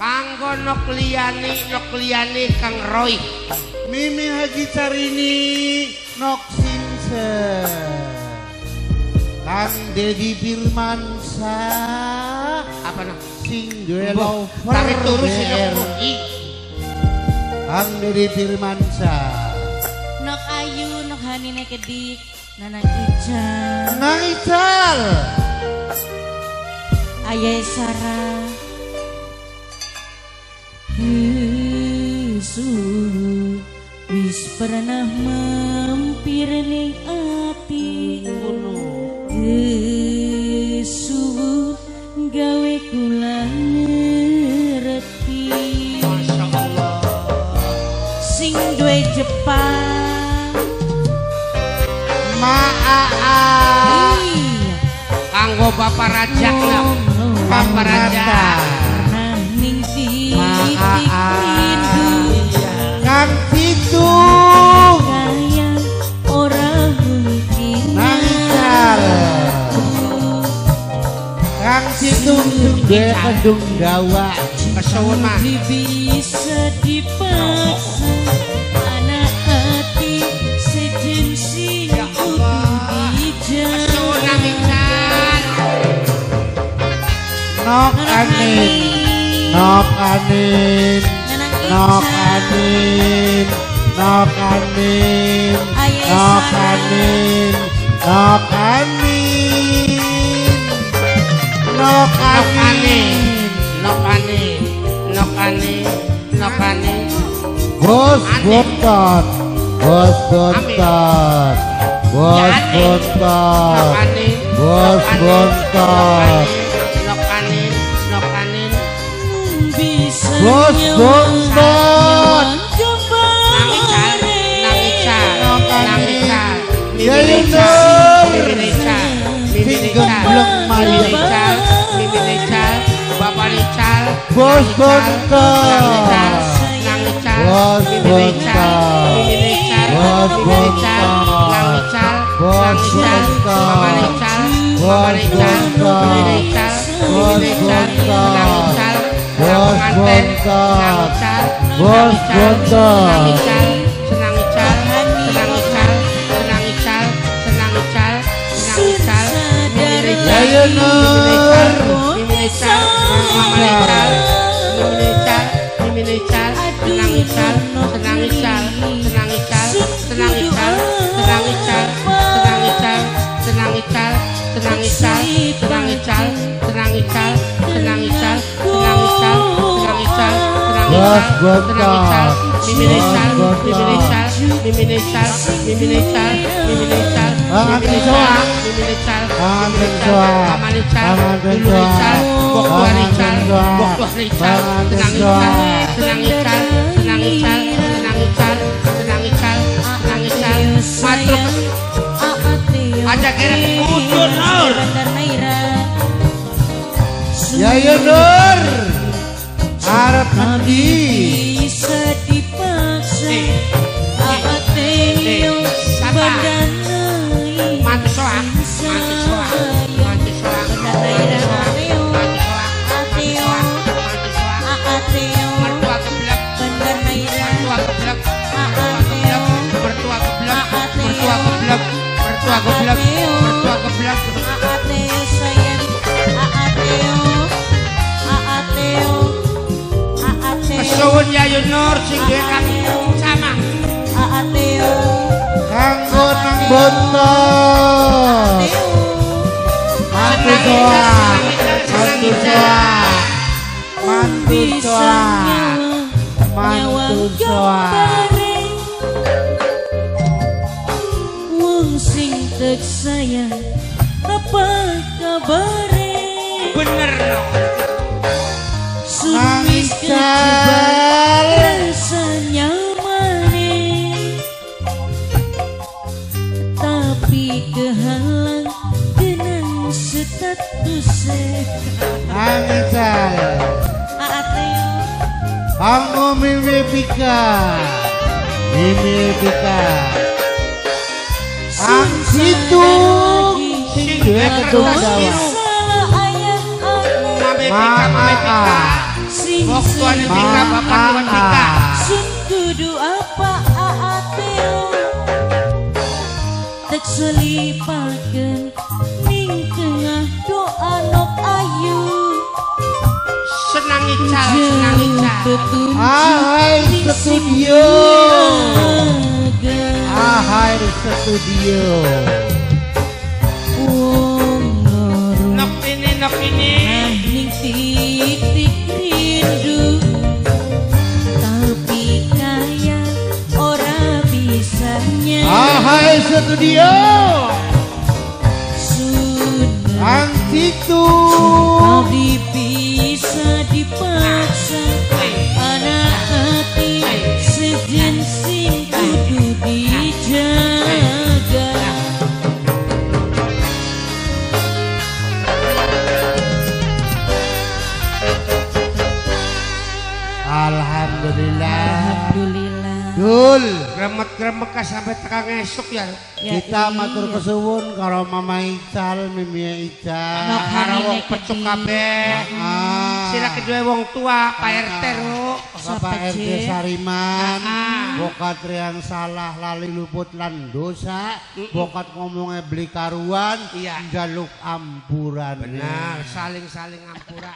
Kanggo Nokliani Kang Roy. Mimi Haji Carini Nok Sinse. Kang Dedi Firmansyah. Apa nak? Sing duwe lover. Tapi turu sing Kang Dedi Firmansyah. Nok Ayu, Nok Hanine Kedik, Nanang Ical. Nang Ical. Ayah Sarah. Suhu wis pernah mampir ning ati suhu gawe kula ngerti. Masya Allah. Sing duwe Jepang Maa. Kanggo Bapak Rajak nak. Bapak Rajak. ning titik rindu Kang Situ. kaya ora mungkin. Nang Ical. Kang Situ duwe kedung dawa. Kesuwun mah. Bisa dipaksa anak hati sejen sing kudu dijak. Kesuwun Nang Ical. Nok Anin. Nok Anin. Nok Anin. Nok Anin. Nok Anin. Nok Anin. Nok Anin. Nokani. Bos Bontot. Bos Bontot. Bos Bontot. Bos Bontot. Nokani. Bisa Bos Bontot. Bapak Rical. Bos Bontot. Nang Ical. Bos Bontot. Bos Bontot. Bos Bontot. Mama Rical. Bos Bontot. Bos Bontot. Bos Bontot. Bos Bontot. Senang Ical. Ayo Nur. Bos Bontot. Aja kira kudu Nur. Yayo Nur. Arep nanti. Bisa dipaksa aateo badan Mati soak. Mertua geblek. Kesuwun Yayu Nur sing duwe kang sama. Kanggo nang Bontot. Mantu soa. Mantu soa. Mantu soa. Mantu soa. Wong sing tek sayang apa kabare? Bener no. Sumis kejebak rasanya manis, tapi kehalang dengan statusnya. Angisal. Aateo Kanggo Mimi Pika. Mimi Pika. Kang Situ. Sing duwe kedung dawa. salah ayah aku Mame Pika. sing Waktu ane tika bapak tuan tika. sun kudu apa aateo tek selipakeun ning tengah doa nok ayu Senang ical, senang ical. Ahai studio. Ahai studio. Nok ini. Ning titik rindu tapi kaya ora bisanya Ahai studio. sudah Antitu. kau dipisah dipaksa anak hati sejen sing kudu dijaga Alhamdulillah. alhamdulillah Dul. Gremet-gremet ka sampai tekan esuk ya. Ya, Kita iya. matur kesuwun karo Mama Ical, Mimi Ical. Nok Karo wong hanine pecuk kedi. kabeh. Sira kedua wong tua, Pak RT ro. Bapak Siapa, RT Cik? Sariman, Ah. bokat yang salah lali luput lan dosa, bokat ngomongnya beli karuan, Iya. jaluk ampuran. Benar, saling-saling ampura.